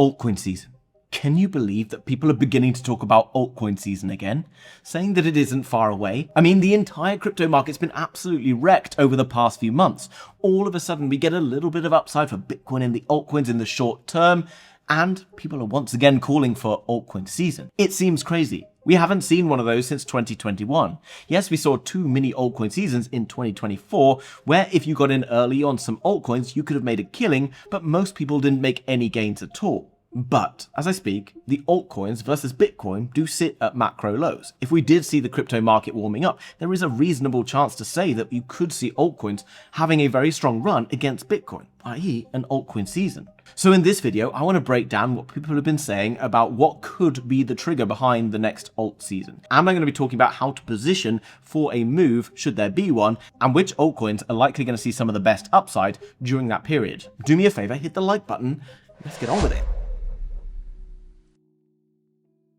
Altcoin season. Can you believe that people are beginning to talk about altcoin season again, saying that it isn't far away? I mean, the entire crypto market's been absolutely wrecked over the past few months. All of a sudden, we get a little bit of upside for Bitcoin and the altcoins in the short term, and people are once again calling for altcoin season. It seems crazy. We haven't seen one of those since 2021. Yes, we saw 2 mini altcoin seasons in 2024, where if you got in early on some altcoins, you could have made a killing, but most people didn't make any gains at all. But, as I speak, the altcoins versus Bitcoin do sit at macro lows. If we did see the crypto market warming up, there is a reasonable chance to say that you could see altcoins having a very strong run against Bitcoin, i.e. an altcoin season. So in this video, I want to break down what people have been saying about what could be the trigger behind the next alt season. And I'm going to be talking about how to position for a move, should there be one, and which altcoins are likely going to see some of the best upside during that period. Do me a favor, hit the like button, let's get on with it.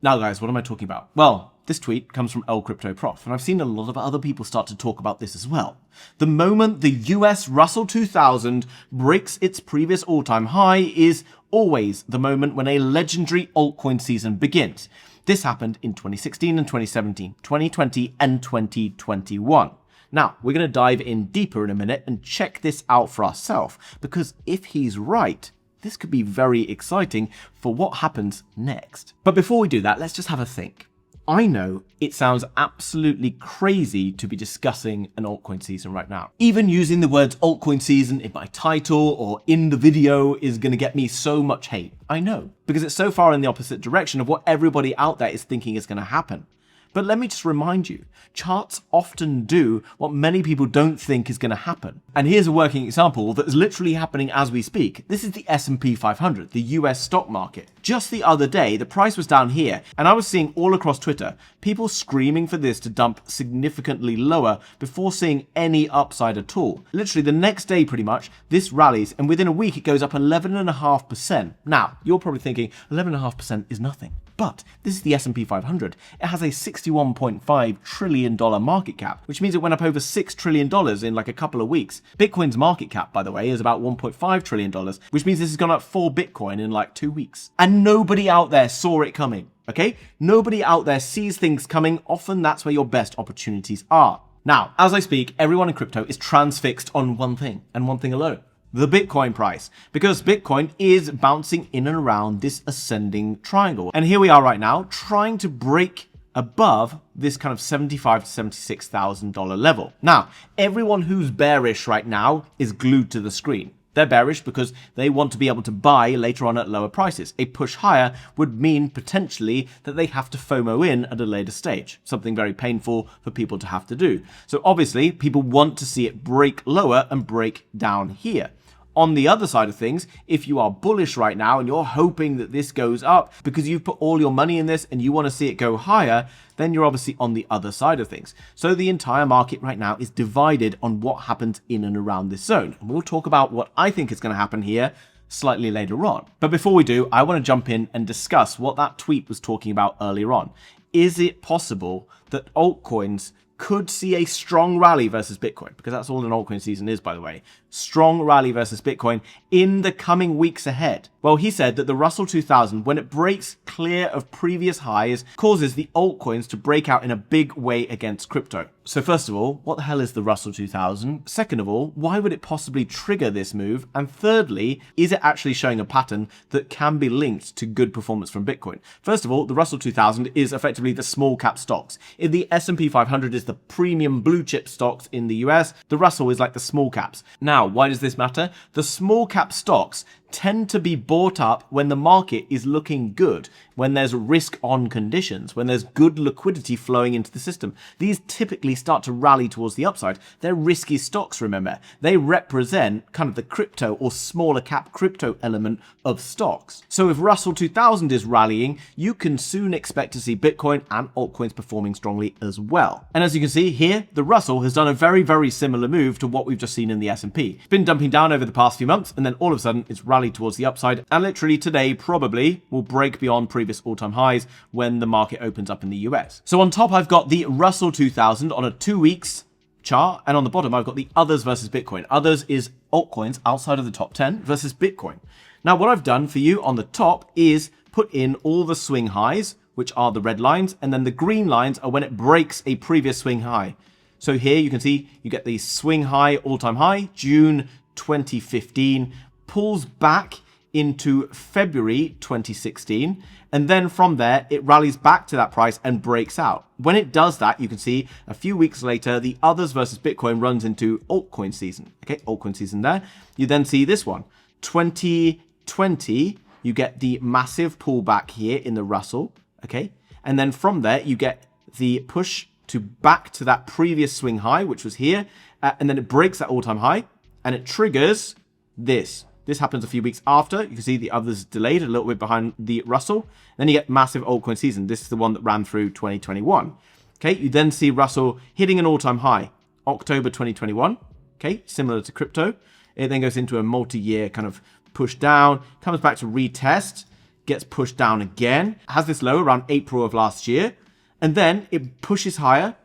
Now guys, what am I talking about? Well, this tweet comes from LCryptoProf, and I've seen a lot of other people start to talk about this as well. The moment the US Russell 2000 breaks its previous all-time high is always the moment when a legendary altcoin season begins. This happened in 2016 and 2017, 2020 and 2021. Now, we're going to dive in deeper in a minute and check this out for ourselves, because if he's right, this could be very exciting for what happens next. But before we do that, let's just have a think. I know it sounds absolutely crazy to be discussing an altcoin season right now. Even using the words altcoin season in my title or in the video is going to get me so much hate. I know, because it's so far in the opposite direction of what everybody out there is thinking is going to happen. But let me just remind you, charts often do what many people don't think is going to happen. And here's a working example that is literally happening as we speak. This is the S&P 500, the US stock market. Just the other day, the price was down here, and I was seeing all across Twitter, people screaming for this to dump significantly lower before seeing any upside at all. Literally the next day pretty much, this rallies, and within a week it goes up 11.5%. Now, you're probably thinking 11.5% is nothing. But this is the S&P 500. It has a $61.5 trillion market cap, which means it went up over $6 trillion in like a couple of weeks. Bitcoin's market cap, by the way, is about $1.5 trillion, which means this has gone up 4 Bitcoin in like 2 weeks. And nobody out there saw it coming, okay? Nobody out there sees things coming. Often that's where your best opportunities are. Now, as I speak, everyone in crypto is transfixed on one thing and one thing alone. The Bitcoin price, because Bitcoin is bouncing in and around this ascending triangle. And here we are right now trying to break above this kind of $75,000 to $76,000 level. Now, everyone who's bearish right now is glued to the screen. They're bearish because they want to be able to buy later on at lower prices. A push higher would mean potentially that they have to FOMO in at a later stage, something very painful for people to have to do. So obviously, people want to see it break lower and break down here. On the other side of things, if you are bullish right now and you're hoping that this goes up because you've put all your money in this and you want to see it go higher, then you're obviously on the other side of things. So the entire market right now is divided on what happens in and around this zone. And we'll talk about what I think is going to happen here slightly later on. But before we do, I want to jump in and discuss what that tweet was talking about earlier on. Is it possible that altcoins could see a strong rally versus Bitcoin? Because that's all an altcoin season is, by the way. Strong rally versus Bitcoin in the coming weeks ahead. Well, he said that the Russell 2000, when it breaks clear of previous highs, causes the altcoins to break out in a big way against crypto. So first of all, what the hell is the Russell 2000? Second of all, why would it possibly trigger this move? And thirdly, is it actually showing a pattern that can be linked to good performance from Bitcoin? First of all, the Russell 2000 is effectively the small cap stocks. If the S&P 500 is the premium blue chip stocks in the US, the Russell is like the small caps. Now, why does this matter? The small cap stocks tend to be bought up when the market is looking good, when there's risk on conditions, when there's good liquidity flowing into the system. These typically start to rally towards the upside. They're risky stocks, remember. They represent kind of the crypto or smaller cap crypto element of stocks. So if Russell 2000 is rallying, you can soon expect to see Bitcoin and altcoins performing strongly as well. And as you can see here, the Russell has done a very, very similar move to what we've just seen in the S&P. It's been dumping down over the past few months, and then all of a sudden it's rallied towards the upside, and literally today probably will break beyond previous all-time highs when the market opens up in the US. So on top I've got the Russell 2000 on a 2 weeks chart, and on the bottom I've got the others versus Bitcoin. Others is altcoins outside of the top 10 versus Bitcoin. Now, what I've done for you on the top is put in all the swing highs, which are the red lines, and then the green lines are when it breaks a previous swing high. So here you can see you get the swing high, all-time high, June 2015, pulls back into February 2016, and then from there it rallies back to that price and breaks out. When it does that, you can see a few weeks later the others versus Bitcoin runs into altcoin season. Okay, altcoin season there. You then see this one, 2020, you get the massive pullback here in the Russell. Okay, and then from there you get the push to back to that previous swing high, which was here, and then it breaks that all-time high and it triggers this. This happens a few weeks after. You can see the others delayed a little bit behind the Russell. Then you get massive altcoin season. This is the one that ran through 2021. Okay, you then see Russell hitting an all-time high, October 2021. Okay, similar to crypto. It then goes into a multi-year kind of push down, comes back to retest, gets pushed down again, has this low around April of last year, and then it pushes higher,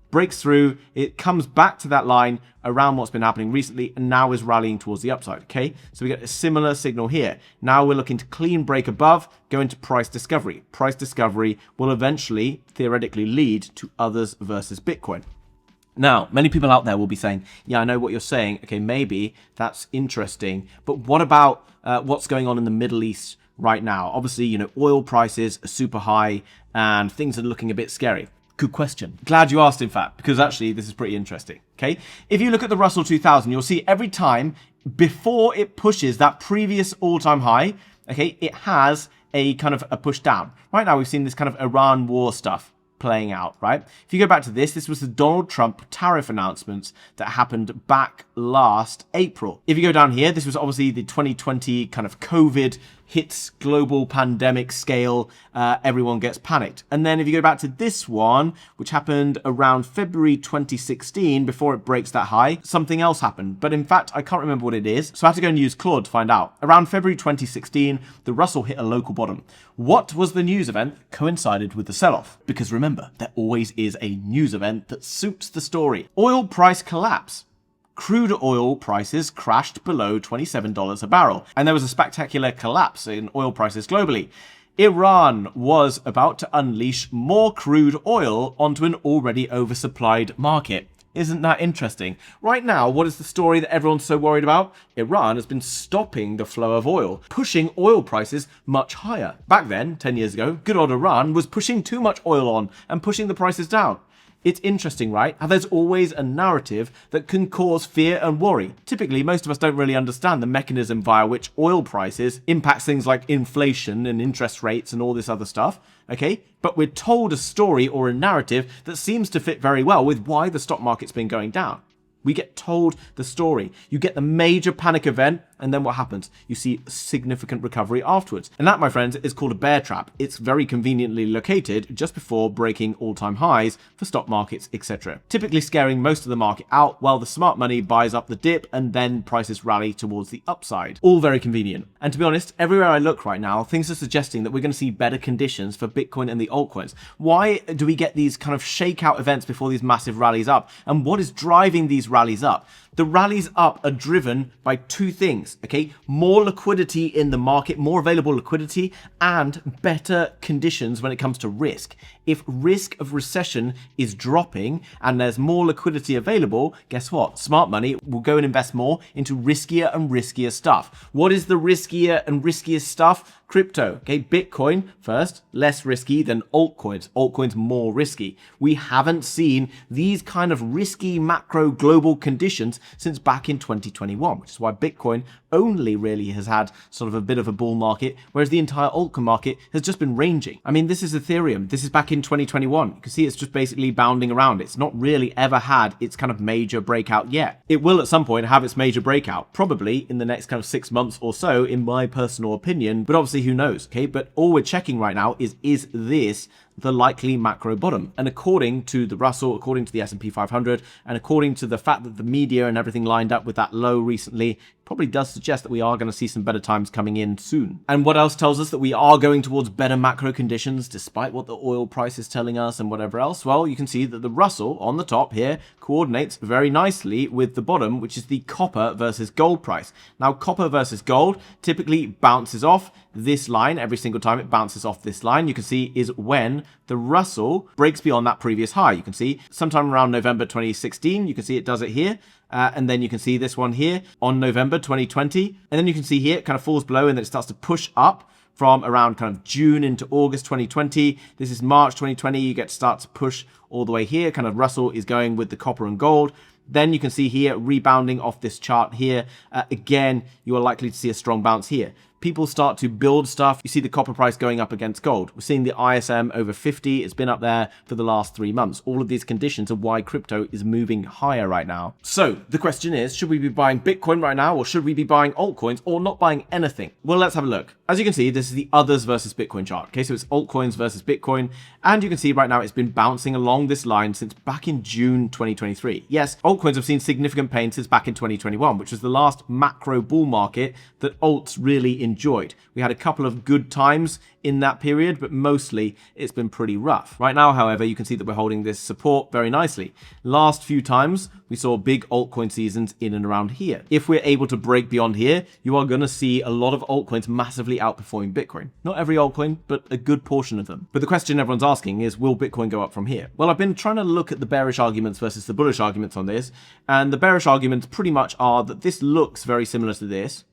breaks through, it comes back to that line around what's been happening recently, and now is rallying towards the upside, okay? So we get a similar signal here. Now we're looking to clean break above, go into price discovery. Price discovery will eventually, theoretically, lead to others versus Bitcoin. Now, many people out there will be saying, yeah, I know what you're saying. Okay, maybe that's interesting. But what about what's going on in the Middle East right now? Obviously, you know, oil prices are super high and things are looking a bit scary. Good question. Glad you asked, in fact, because actually this is pretty interesting. Okay, if you look at the Russell 2000, you'll see every time before it pushes that previous all-time high, okay, it has a kind of a push down. Right now, we've seen this kind of Iran war stuff playing out, right? If you go back to this was the Donald Trump tariff announcements that happened back last April. If you go down here, this was obviously the 2020 kind of COVID hits global pandemic scale, everyone gets panicked. And then if you go back to this one, which happened around February 2016, before it breaks that high, something else happened. But in fact, I can't remember what it is, so I had to go and use Claude to find out. Around February 2016, the Russell hit a local bottom. What was the news event coincided with the sell-off? Because remember, there always is a news event that suits the story. Oil price collapse. Crude oil prices crashed below $27 a barrel, and there was a spectacular collapse in oil prices globally. Iran was about to unleash more crude oil onto an already oversupplied market. Isn't that interesting? Right now, what is the story that everyone's so worried about? Iran has been stopping the flow of oil, pushing oil prices much higher. Back then, 10 years ago, good old Iran was pushing too much oil on and pushing the prices down. It's interesting, right? How there's always a narrative that can cause fear and worry. Typically, most of us don't really understand the mechanism via which oil prices impacts things like inflation and interest rates and all this other stuff, okay? But we're told a story or a narrative that seems to fit very well with why the stock market's been going down. We get told the story. You get the major panic event, and then what happens? You see significant recovery afterwards. And that, my friends, is called a bear trap. It's very conveniently located just before breaking all-time highs for stock markets, etc. Typically scaring most of the market out while the smart money buys up the dip and then prices rally towards the upside. All very convenient. And to be honest, everywhere I look right now, things are suggesting that we're going to see better conditions for Bitcoin and the altcoins. Why do we get these kind of shakeout events before these massive rallies up? And what is driving these rallies up? The rallies up are driven by two things, okay? More liquidity in the market, more available liquidity, and better conditions when it comes to risk. If risk of recession is dropping and there's more liquidity available, guess what? Smart money will go and invest more into riskier and riskier stuff. What is the riskier and riskier stuff? Crypto, okay? Bitcoin first, less risky than altcoins. Altcoins more risky. We haven't seen these kind of risky macro global conditions since back in 2021, which is why Bitcoin only really has had sort of a bit of a bull market, whereas the entire altcoin market has just been ranging. I mean, this is Ethereum. This is back in 2021. You can see it's just basically bounding around. It's not really ever had its kind of major breakout yet. It will at some point have its major breakout, probably in the next kind of 6 months or so, in my personal opinion, but obviously who knows, okay? But all we're checking right now is this the likely macro bottom? And according to the Russell, according to the S&P 500, and according to the fact that the media and everything lined up with that low recently, probably does suggest that we are going to see some better times coming in soon. And what else tells us that we are going towards better macro conditions, despite what the oil price is telling us and whatever else? Well, you can see that the Russell on the top here coordinates very nicely with the bottom, which is the copper versus gold price. Now, copper versus gold typically bounces off this line every single time it bounces off this line. You can see is when the Russell breaks beyond that previous high. You can see sometime around November 2016, you can see it does it here. And then you can see this one here on November 2020. And then you can see here it kind of falls below and then it starts to push up from around kind of June into August 2020. This is March 2020. You get to start to push all the way here. Kind of Russell is going with the copper and gold. Then you can see here rebounding off this chart here. Again, you are likely to see a strong bounce here. People start to build stuff. You see the copper price going up against gold. We're seeing the ISM over 50. It's been up there for the last 3 months. All of these conditions are why crypto is moving higher right now. So the question is, should we be buying Bitcoin right now, or should we be buying altcoins, or not buying anything? Well, let's have a look. As you can see, this is the others versus Bitcoin chart. Okay, so it's altcoins versus Bitcoin. And you can see right now it's been bouncing along this line since back in June 2023. Yes, altcoins have seen significant pain since back in 2021, which was the last macro bull market that alts really enjoyed. We had a couple of good times in that period, but mostly it's been pretty rough. Right now, however, you can see that we're holding this support very nicely. Last few times, we saw big altcoin seasons in and around here. If we're able to break beyond here, you are going to see a lot of altcoins massively outperforming Bitcoin. Not every altcoin, but a good portion of them. But the question everyone's asking is, will Bitcoin go up from here? Well, I've been trying to look at the bearish arguments versus the bullish arguments on this, and the bearish arguments pretty much are that this looks very similar to this,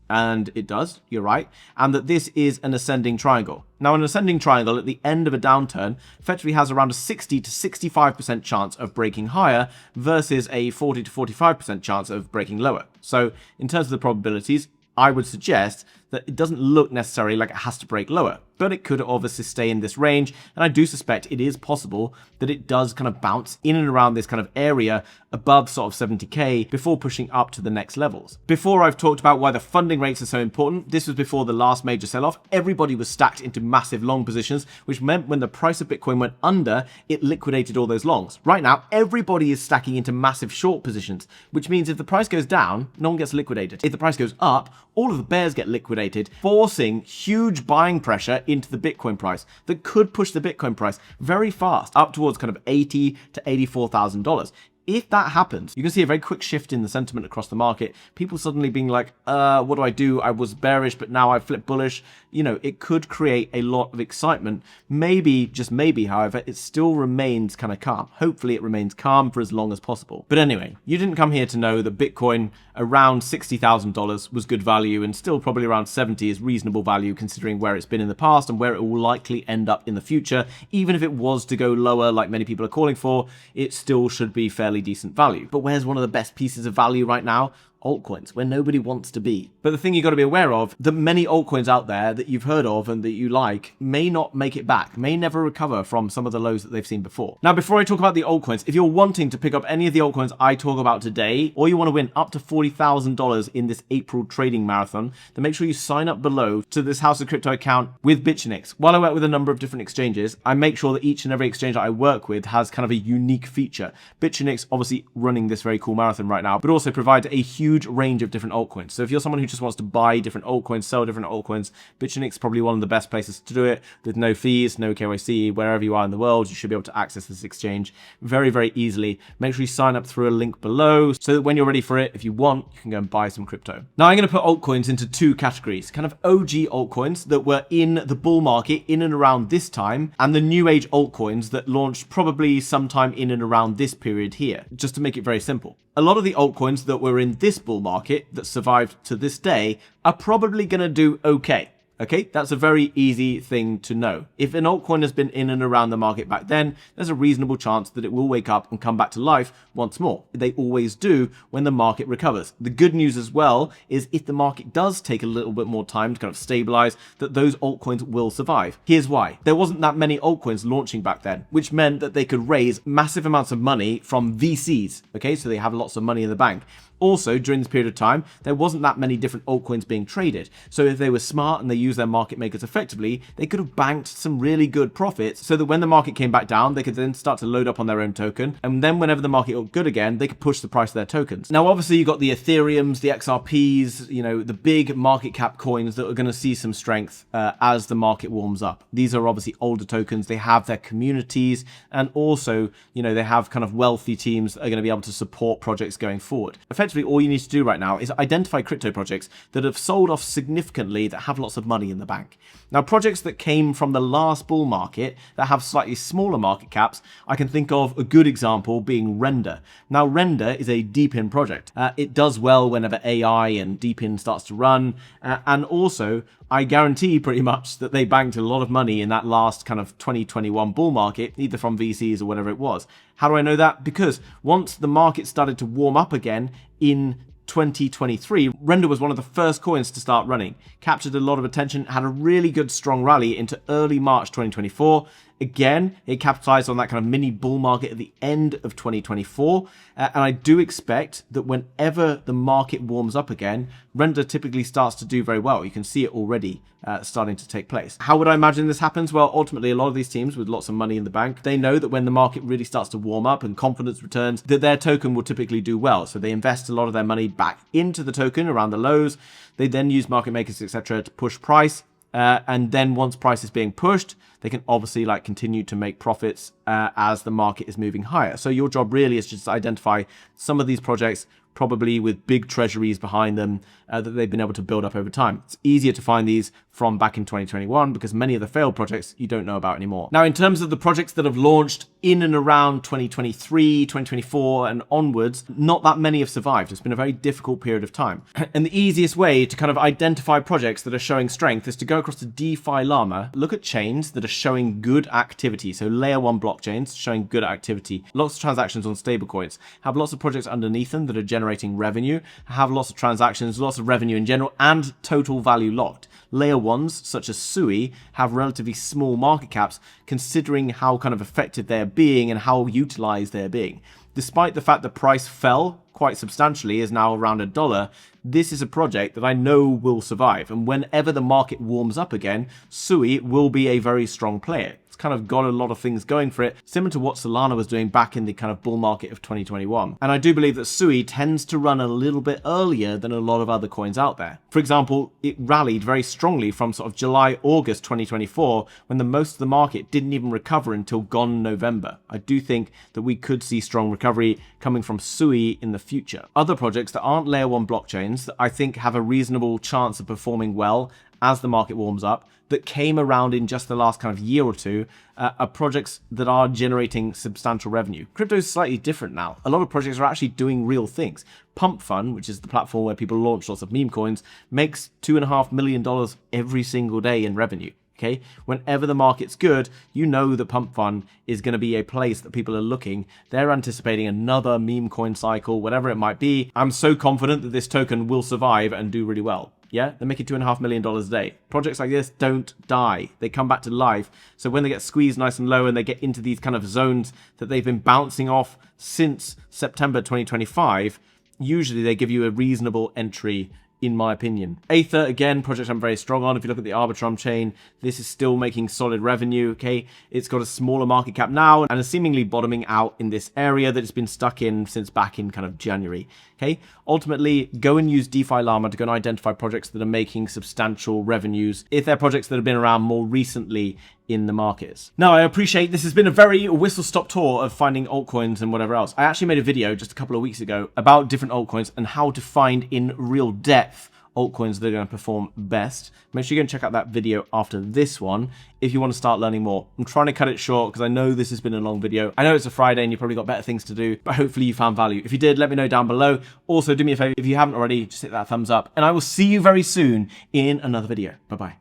and it does, you're right, and that this is an ascending triangle. Now, an ascending triangle at the end of a downturn effectively has around a 60 to 65% chance of breaking higher versus a 40 to 45% chance of breaking lower. So in terms of the probabilities, I would suggest that it doesn't look necessarily like it has to break lower, but it could obviously stay in this range. And I do suspect it is possible that it does kind of bounce in and around this kind of area above sort of 70K before pushing up to the next levels. Before, I've talked about why the funding rates are so important. This was before the last major sell-off. Everybody was stacked into massive long positions, which meant when the price of Bitcoin went under, it liquidated all those longs. Right now, everybody is stacking into massive short positions, which means if the price goes down, no one gets liquidated. If the price goes up, all of the bears get liquidated, forcing huge buying pressure into the Bitcoin price that could push the Bitcoin price very fast up towards kind of $80,000 to $84,000. If that happens, you can see a very quick shift in the sentiment across the market. People suddenly being like, what do? I was bearish, but now I flip bullish. You know, it could create a lot of excitement. Maybe, just maybe, however, it still remains kind of calm. Hopefully it remains calm for as long as possible. But anyway, you didn't come here to know that Bitcoin around $60,000 was good value, and still probably around 70 is reasonable value considering where it's been in the past and where it will likely end up in the future. Even if it was to go lower, like many people are calling for, it still should be fairly decent value. But where's one of the best pieces of value right now? Altcoins, where nobody wants to be. But the thing you got to be aware of, that many altcoins out there that you've heard of and that you like may not make it back, may never recover from some of the lows that they've seen before. Now, before I talk about the altcoins, if you're wanting to pick up any of the altcoins I talk about today, or you want to win up to $40,000 in this April trading marathon, then make sure you sign up below to this House of Crypto account with Bitunix. While I work with a number of different exchanges, I make sure that each and every exchange that I work with has kind of a unique feature. Bitunix obviously running this very cool marathon right now, but also provides a huge range of different altcoins. So if you're someone who just wants to buy different altcoins, sell different altcoins, Bitunix is probably one of the best places to do it with no fees, no KYC, wherever you are in the world. You should be able to access this exchange very, very easily. Make sure you sign up through a link below so that when you're ready for it, if you want, you can go and buy some crypto. Now I'm going to put altcoins into two categories, kind of OG altcoins that were in the bull market in and around this time, and the new age altcoins that launched probably sometime in and around this period here, just to make it very simple. A lot of the altcoins that were in this bull market that survived to this day are probably going to do okay. Okay, that's a very easy thing to know. If an altcoin has been in and around the market back then, there's a reasonable chance that it will wake up and come back to life once more. They always do when the market recovers. The good news as well is if the market does take a little bit more time to kind of stabilize, that those altcoins will survive. Here's why. There wasn't that many altcoins launching back then, which meant that they could raise massive amounts of money from VCs. Okay, so they have lots of money in the bank. Also, during this period of time, there wasn't that many different altcoins being traded. So if they were smart and they used their market makers effectively, they could have banked some really good profits so that when the market came back down, they could then start to load up on their own token. And then whenever the market got good again, they could push the price of their tokens. Now, obviously, you've got the Ethereums, the XRPs, the big market cap coins that are going to see some strength as the market warms up. These are obviously older tokens. They have their communities, and also, they have kind of wealthy teams that are going to be able to support projects going forward. Effectively, all you need to do right now is identify crypto projects that have sold off significantly, that have lots of money in the bank. Now, projects that came from the last bull market that have slightly smaller market caps, I can think of a good example being Render. Now, Render is a deep-in project. It does well whenever AI and deep-in starts to run, and also, I guarantee pretty much that they banked a lot of money in that last kind of 2021 bull market, either from VCs or whatever it was. How do I know that? Because once the market started to warm up again in 2023, Render was one of the first coins to start running, captured a lot of attention, had a really good strong rally into early March 2024. Again, it capitalized on that kind of mini bull market at the end of 2024. And I do expect that whenever the market warms up again, Render typically starts to do very well. You can see it already starting to take place. How would I imagine this happens? Well, ultimately, a lot of these teams with lots of money in the bank, they know that when the market really starts to warm up and confidence returns, that their token will typically do well. So they invest a lot of their money back into the token around the lows. They then use market makers, etc., to push price. And then once price is being pushed, they can obviously continue to make profits as the market is moving higher. So your job really is just to identify some of these projects, probably with big treasuries behind them that they've been able to build up over time. It's easier to find these from back in 2021 because many of the failed projects you don't know about anymore. Now, in terms of the projects that have launched in and around 2023, 2024 and onwards, not that many have survived. It's been a very difficult period of time. And the easiest way to kind of identify projects that are showing strength is to go across to DeFi Llama, look at chains that are showing good activity. So layer 1 blockchains showing good activity, lots of transactions on stablecoins, have lots of projects underneath them that are generating revenue, have lots of transactions, lots of revenue in general, and total value locked. Layer 1s, such as Sui, have relatively small market caps considering how kind of effective they're being and how utilized they're being. Despite the fact the price fell quite substantially, is now around $1, this is a project that I know will survive. And whenever the market warms up again, Sui will be a very strong player. It's kind of got a lot of things going for it, similar to what Solana was doing back in the kind of bull market of 2021. And I do believe that Sui tends to run a little bit earlier than a lot of other coins out there. For example, it rallied very strongly from sort of July, August 2024, when the most of the market didn't even recover until gone November. I do think that we could see strong recovery coming from Sui in the future. Other projects that aren't layer 1 blockchains that I think have a reasonable chance of performing well as the market warms up, that came around in just the last kind of year or two, are projects that are generating substantial revenue. Crypto is slightly different now. A lot of projects are actually doing real things. Pump Fund, which is the platform where people launch lots of meme coins, makes $2.5 million every single day in revenue. Okay, whenever the market's good, you know that Pump Fund is going to be a place that people are looking. They're anticipating another meme coin cycle, whatever it might be. I'm so confident that this token will survive and do really well. Yeah, they're making $2.5 million a day. Projects like this don't die. They come back to life. So when they get squeezed nice and low and they get into these kind of zones that they've been bouncing off since September 2025, usually they give you a reasonable entry, in my opinion. Aether, again, project I'm very strong on. If you look at the Arbitrum chain, this is still making solid revenue, okay? It's got a smaller market cap now and is seemingly bottoming out in this area that it's been stuck in since back in kind of January, okay? Ultimately, go and use DeFi Llama to go and identify projects that are making substantial revenues if they're projects that have been around more recently in the markets. Now, I appreciate this has been a very whistle-stop tour of finding altcoins and whatever else. I actually made a video just a couple of weeks ago about different altcoins and how to find in real depth altcoins that are going to perform best. Make sure you go and check out that video after this one if you want to start learning more. I'm trying to cut it short because I know this has been a long video. I know it's a Friday and you've probably got better things to do, but hopefully you found value. If you did, let me know down below. Also, do me a favor, if you haven't already, just hit that thumbs up and I will see you very soon in another video. Bye-bye.